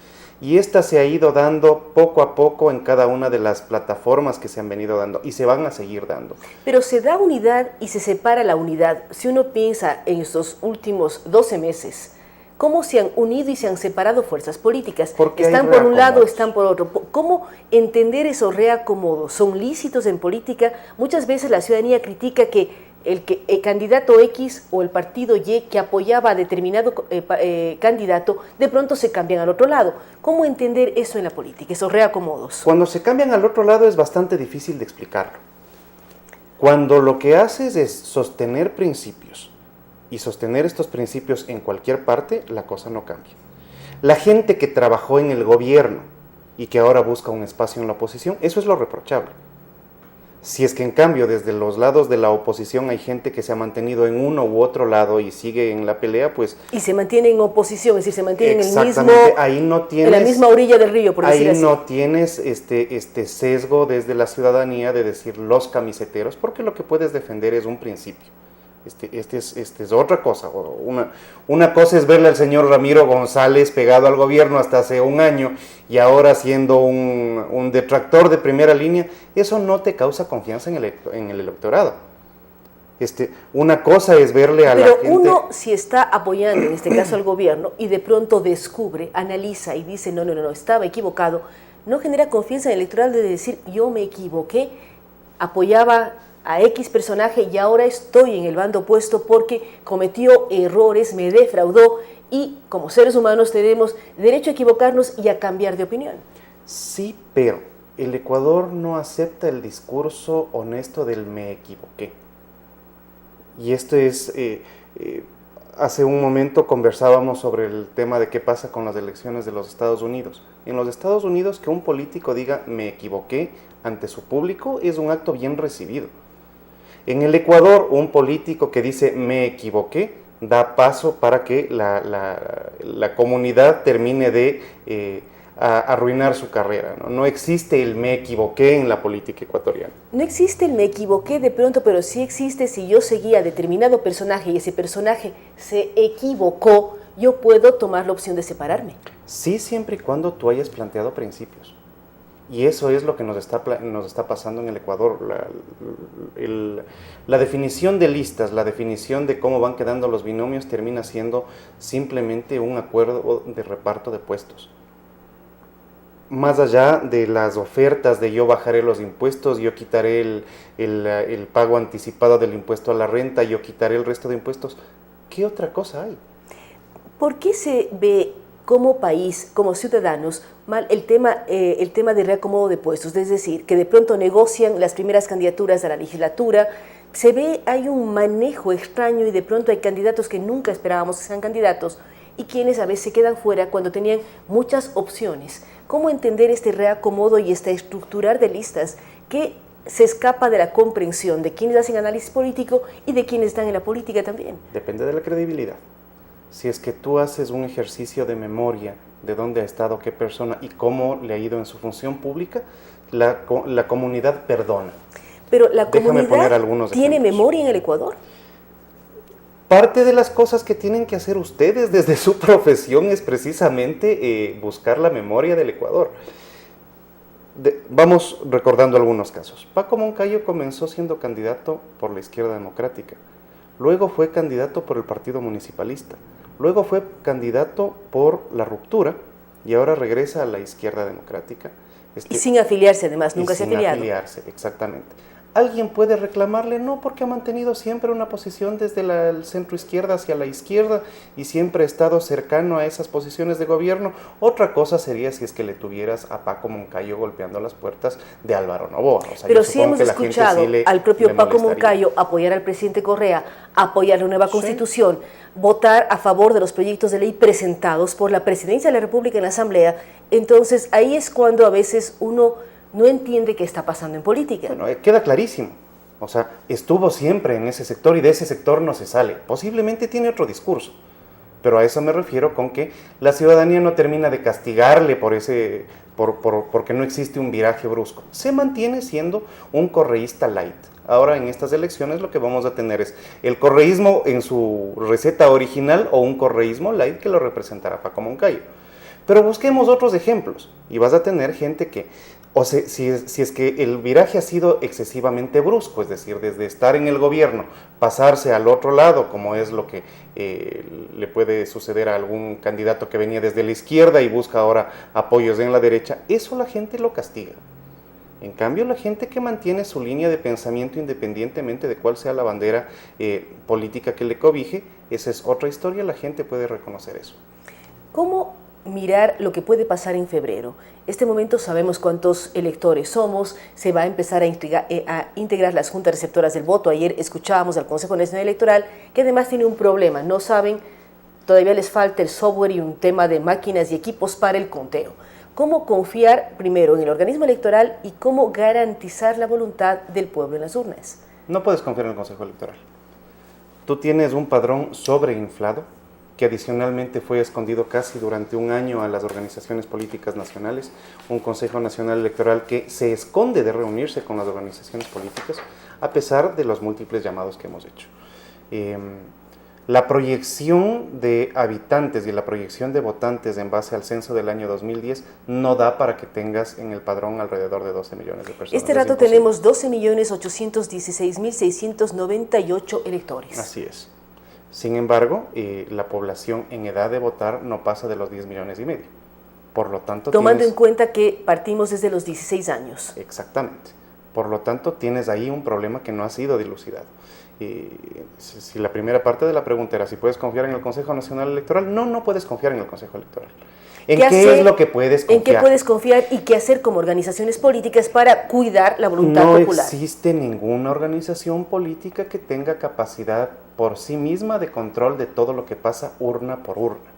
y esta se ha ido dando poco a poco en cada una de las plataformas que se han venido dando, y se van a seguir dando. Pero se da unidad y se separa la unidad. Si uno piensa en estos últimos 12 meses, ¿cómo se han unido y se han separado fuerzas políticas? Porque están por un lado, están por otro. ¿Cómo entender esos reacomodos? ¿Son lícitos en política? Muchas veces la ciudadanía critica que el candidato X o el partido Y que apoyaba a determinado candidato, de pronto se cambian al otro lado. ¿Cómo entender eso en la política, esos reacomodos? Cuando se cambian al otro lado es bastante difícil de explicarlo. Cuando lo que haces es sostener principios, y sostener estos principios en cualquier parte, la cosa no cambia. La gente que trabajó en el gobierno y que ahora busca un espacio en la oposición, eso es lo reprochable. Si es que en cambio desde los lados de la oposición hay gente que se ha mantenido en uno u otro lado y sigue en la pelea, pues... Y se mantiene en oposición, es decir, se mantiene en la misma orilla del río, por decir así. Ahí no tienes este sesgo desde la ciudadanía de decir los camiseteros, porque lo que puedes defender es un principio. Este es otra cosa. Una cosa es verle al señor Ramiro González pegado al gobierno hasta hace un año y ahora siendo un detractor de primera línea. Eso no te causa confianza en el electorado. Una cosa es verle a la gente... Pero uno, si está apoyando, en este caso al gobierno, y de pronto descubre, analiza y dice, no, estaba equivocado, no genera confianza en el electorado de decir, yo me equivoqué, apoyaba a X personaje y ahora estoy en el bando opuesto porque cometió errores, me defraudó, y como seres humanos tenemos derecho a equivocarnos y a cambiar de opinión. Sí, pero el Ecuador no acepta el discurso honesto del me equivoqué. Y esto es, hace un momento conversábamos sobre el tema de qué pasa con las elecciones de los Estados Unidos. En los Estados Unidos que un político diga me equivoqué ante su público es un acto bien recibido. En el Ecuador, un político que dice me equivoqué da paso para que la comunidad termine de arruinar su carrera. No existe el me equivoqué en la política ecuatoriana. No existe el me equivoqué de pronto, pero sí existe si yo seguía a determinado personaje y ese personaje se equivocó, yo puedo tomar la opción de separarme. Sí, siempre y cuando tú hayas planteado principios. Y eso es lo que nos está pasando en el Ecuador. La definición de listas, la definición de cómo van quedando los binomios termina siendo simplemente un acuerdo de reparto de puestos. Más allá de las ofertas de yo bajaré los impuestos, yo quitaré el pago anticipado del impuesto a la renta, yo quitaré el resto de impuestos, ¿qué otra cosa hay? ¿Por qué se ve como país, como ciudadanos, mal el tema de reacomodo de puestos? Es decir, que de pronto negocian las primeras candidaturas a la legislatura, se ve, hay un manejo extraño y de pronto hay candidatos que nunca esperábamos que sean candidatos y quienes a veces se quedan fuera cuando tenían muchas opciones. ¿Cómo entender este reacomodo y este estructurar de listas que se escapa de la comprensión de quienes hacen análisis político y de quienes están en la política también? Depende de la credibilidad. Si es que tú haces un ejercicio de memoria de dónde ha estado qué persona y cómo le ha ido en su función pública, la comunidad perdona. Pero la comunidad tiene memoria en el Ecuador. Parte de las cosas que tienen que hacer ustedes desde su profesión es precisamente buscar la memoria del Ecuador. Vamos recordando algunos casos. Paco Moncayo comenzó siendo candidato por la Izquierda Democrática. Luego fue candidato por el Partido Municipalista. Luego fue candidato por la Ruptura y ahora regresa a la Izquierda Democrática. Y sin afiliarse además, nunca se ha afiliado. Sin afiliarse, exactamente. ¿Alguien puede reclamarle? No, porque ha mantenido siempre una posición desde el centro izquierda hacia la izquierda y siempre ha estado cercano a esas posiciones de gobierno. Otra cosa sería si es que le tuvieras a Paco Moncayo golpeando las puertas de Álvaro Noboa. O sea, pero sí hemos escuchado al propio Paco Moncayo apoyar al presidente Correa, apoyar la nueva constitución, votar a favor de los proyectos de ley presentados por la Presidencia de la República en la Asamblea. Entonces ahí es cuando a veces uno no entiende qué está pasando en política. Bueno, queda clarísimo. O sea, estuvo siempre en ese sector y de ese sector no se sale. Posiblemente tiene otro discurso, pero a eso me refiero con que la ciudadanía no termina de castigarle porque no existe un viraje brusco. Se mantiene siendo un correísta light. Ahora en estas elecciones lo que vamos a tener es el correísmo en su receta original o un correísmo light que lo representará Paco Moncayo. Pero busquemos otros ejemplos y vas a tener gente que, o sea, si es que el viraje ha sido excesivamente brusco, es decir, desde estar en el gobierno, pasarse al otro lado, como es lo que le puede suceder a algún candidato que venía desde la izquierda y busca ahora apoyos en la derecha, eso la gente lo castiga. En cambio, la gente que mantiene su línea de pensamiento independientemente de cuál sea la bandera política que le cobije, esa es otra historia, la gente puede reconocer eso. ¿Cómo mirar lo que puede pasar en febrero? Este momento sabemos cuántos electores somos, se va a empezar a integrar las juntas receptoras del voto. Ayer escuchábamos al Consejo Nacional Electoral que además tiene un problema, no saben, todavía les falta el software y un tema de máquinas y equipos para el conteo. ¿Cómo confiar primero en el organismo electoral y cómo garantizar la voluntad del pueblo en las urnas? No puedes confiar en el Consejo Electoral. Tú tienes un padrón sobreinflado que adicionalmente fue escondido casi durante un año a las organizaciones políticas nacionales, un Consejo Nacional Electoral que se esconde de reunirse con las organizaciones políticas, a pesar de los múltiples llamados que hemos hecho. La proyección de habitantes y la proyección de votantes en base al censo del año 2010 no da para que tengas en el padrón alrededor de 12 millones de personas. Este rato tenemos 12.816.698 electores. Así es. Sin embargo, la población en edad de votar no pasa de los 10 millones y medio. Por lo tanto, tomando en cuenta que partimos desde los 16 años. Exactamente. Por lo tanto, tienes ahí un problema que no ha sido dilucidado. Si la primera parte de la pregunta era si puedes confiar en el Consejo Nacional Electoral, no puedes confiar en el Consejo Electoral. ¿En qué es lo que puedes confiar? ¿En qué puedes confiar y qué hacer como organizaciones políticas para cuidar la voluntad popular? No existe ninguna organización política que tenga capacidad por sí misma de control de todo lo que pasa urna por urna.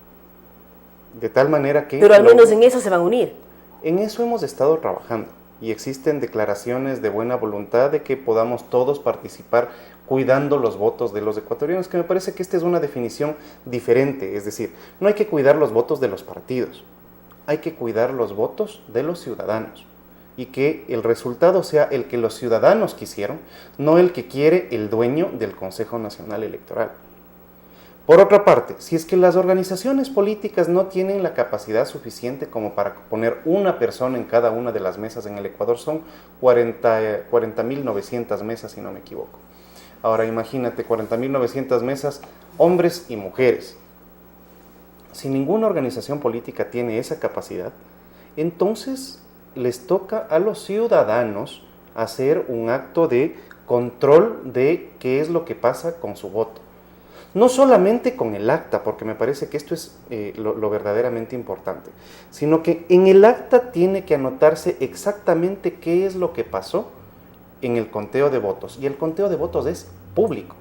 De tal manera que... Pero al menos en eso se van a unir. En eso hemos estado trabajando y existen declaraciones de buena voluntad de que podamos todos participar cuidando los votos de los ecuatorianos, que me parece que esta es una definición diferente, es decir, no hay que cuidar los votos de los partidos, hay que cuidar los votos de los ciudadanos y que el resultado sea el que los ciudadanos quisieron, no el que quiere el dueño del Consejo Nacional Electoral. Por otra parte, si es que las organizaciones políticas no tienen la capacidad suficiente como para poner una persona en cada una de las mesas en el Ecuador, son 40.900 mesas si no me equivoco. Ahora imagínate, 40.900 mesas, hombres y mujeres. Si ninguna organización política tiene esa capacidad, entonces les toca a los ciudadanos hacer un acto de control de qué es lo que pasa con su voto. No solamente con el acta, porque me parece que esto es lo verdaderamente importante, sino que en el acta tiene que anotarse exactamente qué es lo que pasó en el conteo de votos. Y el conteo de votos es público.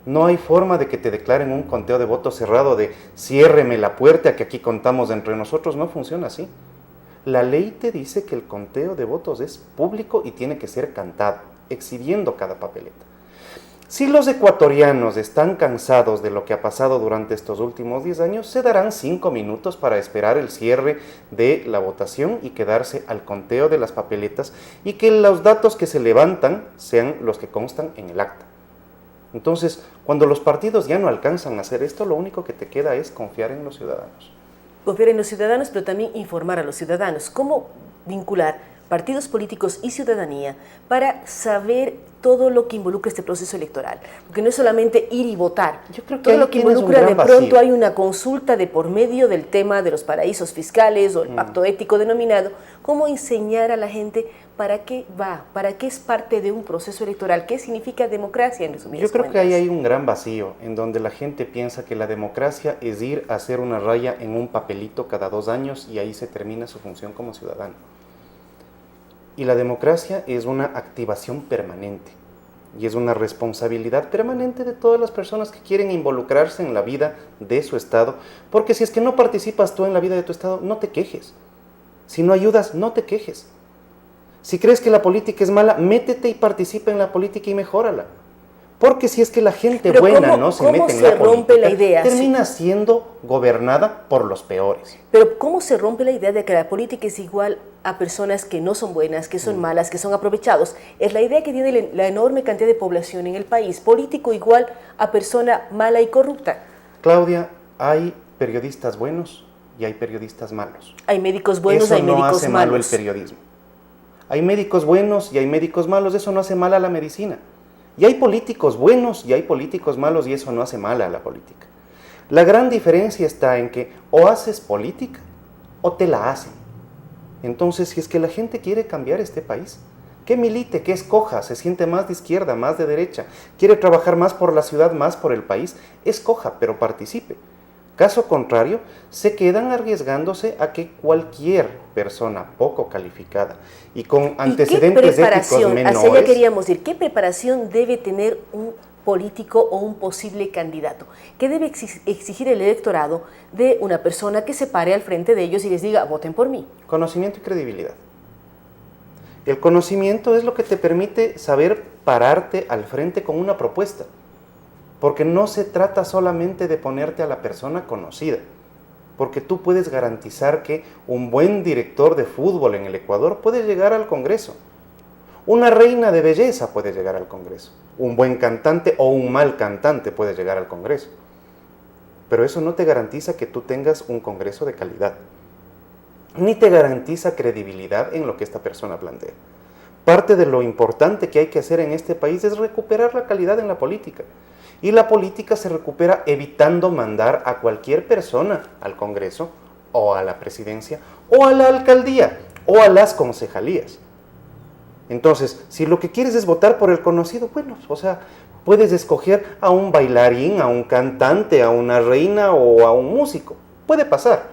No hay forma de que te declaren un conteo de votos cerrado de ciérreme la puerta que aquí contamos entre nosotros. No funciona así. La ley te dice que el conteo de votos es público y tiene que ser cantado, exhibiendo cada papeleta. Si los ecuatorianos están cansados de lo que ha pasado durante estos últimos 10 años, se darán 5 minutos para esperar el cierre de la votación y quedarse al conteo de las papeletas y que los datos que se levantan sean los que constan en el acta. Entonces, cuando los partidos ya no alcanzan a hacer esto, lo único que te queda es confiar en los ciudadanos. Confiar en los ciudadanos, pero también informar a los ciudadanos. ¿Cómo vincular partidos políticos y ciudadanía para saber todo lo que involucra este proceso electoral? Porque no es solamente ir y votar. Yo creo que todo ahí lo que tienes un involucra, de gran pronto vacío. hay una consulta de por medio del tema de los paraísos fiscales o el pacto ético denominado. ¿Cómo enseñar a la gente para qué va? ¿Para qué es parte de un proceso electoral? ¿Qué significa democracia en resumidas Yo creo que cuentas? ahí hay un gran vacío en donde la gente piensa que la democracia es ir a hacer una raya en un papelito cada 2 años y ahí se termina su función como ciudadano. Y la democracia es una activación permanente y es una responsabilidad permanente de todas las personas que quieren involucrarse en la vida de su estado, porque si es que no participas tú en la vida de tu estado, no te quejes. Si no ayudas, no te quejes. Si crees que la política es mala, métete y participa en la política y mejórala. Porque si es que la gente Pero buena ¿cómo- no se cómo mete en se la rompe política, la idea? termina siendo gobernada por los peores. Pero ¿cómo se rompe la idea de que la política es igual a personas que no son buenas, que son malas, que son aprovechados? Es la idea que tiene la enorme cantidad de población en el país. Político igual a persona mala y corrupta. Claudia, hay periodistas buenos y hay periodistas malos. Hay médicos buenos, Eso hay no médicos hace malo el malos. periodismo. Hay médicos buenos y hay médicos malos, eso no hace mal a la medicina. Y hay políticos buenos y hay políticos malos y eso no hace mal a la política. La gran diferencia está en que o haces política o te la hacen. Entonces, si es que la gente quiere cambiar este país, que milite, que escoja, se siente más de izquierda, más de derecha, quiere trabajar más por la ciudad, más por el país, escoja, pero participe. Caso contrario, se quedan arriesgándose a que cualquier persona poco calificada y con antecedentes ¿Y qué preparación, éticos hacia allá menores, queríamos ir, qué preparación debe tener un político o un posible candidato? ¿Qué debe exigir el electorado de una persona que se pare al frente de ellos y les diga, voten por mí? conocimiento y credibilidad. El conocimiento es lo que te permite saber pararte al frente con una propuesta, porque no se trata solamente de ponerte a la persona conocida, porque tú puedes garantizar que un buen director de fútbol en el Ecuador puede llegar al Congreso, una reina de belleza puede llegar al Congreso, un buen cantante o un mal cantante puede llegar al Congreso, pero eso no te garantiza que tú tengas un Congreso de calidad, ni te garantiza credibilidad en lo que esta persona plantea. Parte de lo importante que hay que hacer en este país es recuperar la calidad en la política. Y la política se recupera evitando mandar a cualquier persona al Congreso, o a la presidencia, o a la alcaldía, o a las concejalías. Entonces, si lo que quieres es votar por el conocido, bueno, o sea, puedes escoger a un bailarín, a un cantante, a una reina o a un músico. Puede pasar.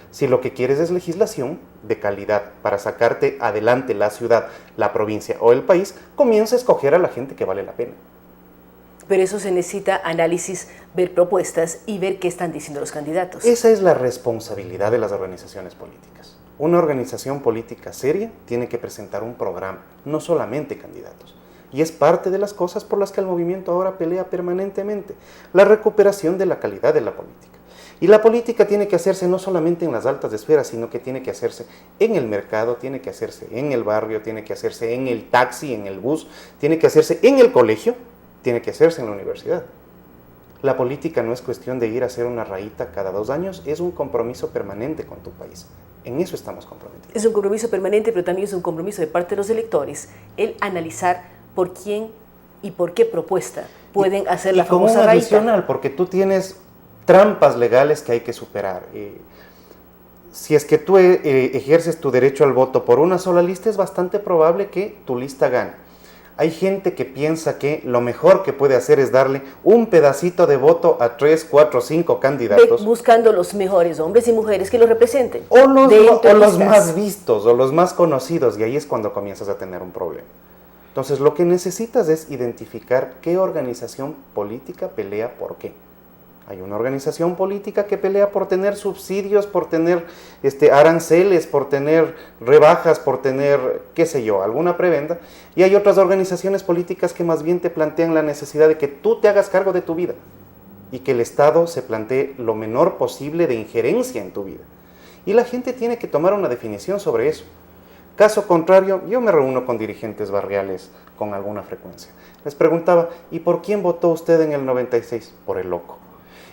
Si lo que quieres es legislación de calidad para sacarte adelante la ciudad, la provincia o el país, comienza a escoger a la gente que vale la pena. Pero eso se necesita análisis, ver propuestas y ver qué están diciendo los candidatos. Esa es la responsabilidad de las organizaciones políticas. Una organización política seria tiene que presentar un programa, no solamente candidatos. Y es parte de las cosas por las que el movimiento ahora pelea permanentemente, la recuperación de la calidad de la política. Y la política tiene que hacerse no solamente en las altas esferas, sino que tiene que hacerse en el mercado, tiene que hacerse en el barrio, tiene que hacerse en el taxi, en el bus, tiene que hacerse en el colegio, tiene que hacerse en la universidad. La política no es cuestión de ir a hacer una rayita cada 2 años, es un compromiso permanente con tu país. En eso estamos comprometidos. Es un compromiso permanente, pero también es un compromiso de parte de los electores, el analizar por quién y por qué propuesta pueden hacer la como famosa un rayita. adicional, porque tú tienes trampas legales que hay que superar. Si es que tú ejerces tu derecho al voto por una sola lista, es bastante probable que tu lista gane. Hay gente que piensa que lo mejor que puede hacer es darle un pedacito de voto a 3, 4, 5 candidatos. Buscando los mejores hombres y mujeres que los representen. O los listas. más vistos, o los más conocidos, y ahí es cuando comienzas a tener un problema. Entonces, lo que necesitas es identificar qué organización política pelea por qué. Hay una organización política que pelea por tener subsidios, por tener aranceles, por tener rebajas, por tener, qué sé yo, alguna prebenda. Y hay otras organizaciones políticas que más bien te plantean la necesidad de que tú te hagas cargo de tu vida y que el Estado se plantee lo menor posible de injerencia en tu vida. Y la gente tiene que tomar una definición sobre eso. Caso contrario, yo me reúno con dirigentes barriales con alguna frecuencia. Les preguntaba, ¿y por quién votó usted en el 96? Por el loco.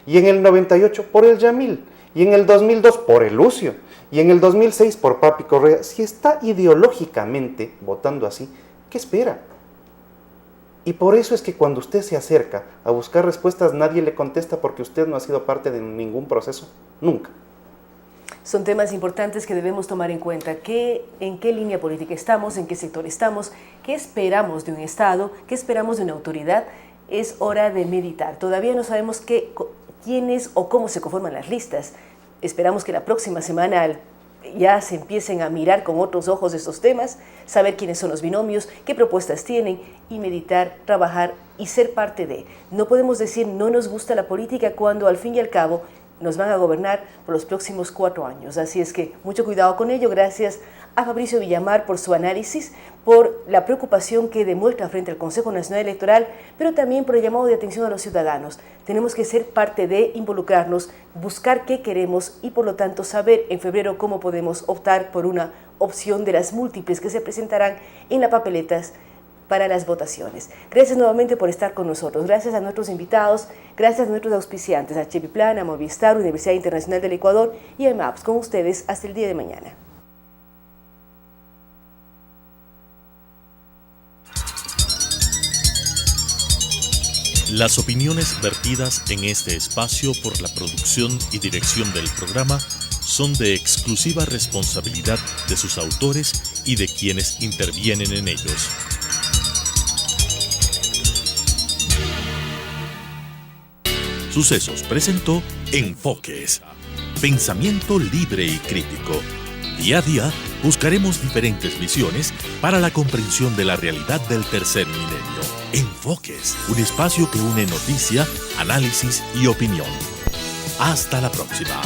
Y en el 98 por el Yamil, y en el 2002 por el Lucio, Y en el 2006 por Papi Correa, si está ideológicamente votando así, ¿qué espera? Y por eso es que cuando usted se acerca a buscar respuestas, nadie le contesta porque usted no ha sido parte de ningún proceso, nunca. Son temas importantes que debemos tomar en cuenta. ¿En qué línea política estamos? ¿En qué sector estamos? ¿Qué esperamos de un Estado? ¿Qué esperamos de una autoridad? Es hora de meditar. Todavía no sabemos quiénes o cómo se conforman las listas. Esperamos que la próxima semana ya se empiecen a mirar con otros ojos estos temas, saber quiénes son los binomios, qué propuestas tienen y meditar, trabajar y ser parte de. No podemos decir no nos gusta la política cuando al fin y al cabo nos van a gobernar por los próximos 4 años. Así es que mucho cuidado con ello. Gracias a Fabricio Villamar por su análisis, por la preocupación que demuestra frente al Consejo Nacional Electoral, pero también por el llamado de atención a los ciudadanos. Tenemos que ser parte de involucrarnos, buscar qué queremos y por lo tanto saber en febrero cómo podemos optar por una opción de las múltiples que se presentarán en las papeletas para las votaciones. Gracias nuevamente por estar con nosotros. Gracias a nuestros invitados, gracias a nuestros auspiciantes, a Cheviplan, a Movistar, Universidad Internacional del Ecuador y a MAPS. Con ustedes hasta el día de mañana. Las opiniones vertidas en este espacio por la producción y dirección del programa son de exclusiva responsabilidad de sus autores y de quienes intervienen en ellos. Sucesos presentó Enfoques. Pensamiento libre y crítico. Día a día buscaremos diferentes visiones para la comprensión de la realidad del tercer milenio. Enfoques, un espacio que une noticia, análisis y opinión. Hasta la próxima.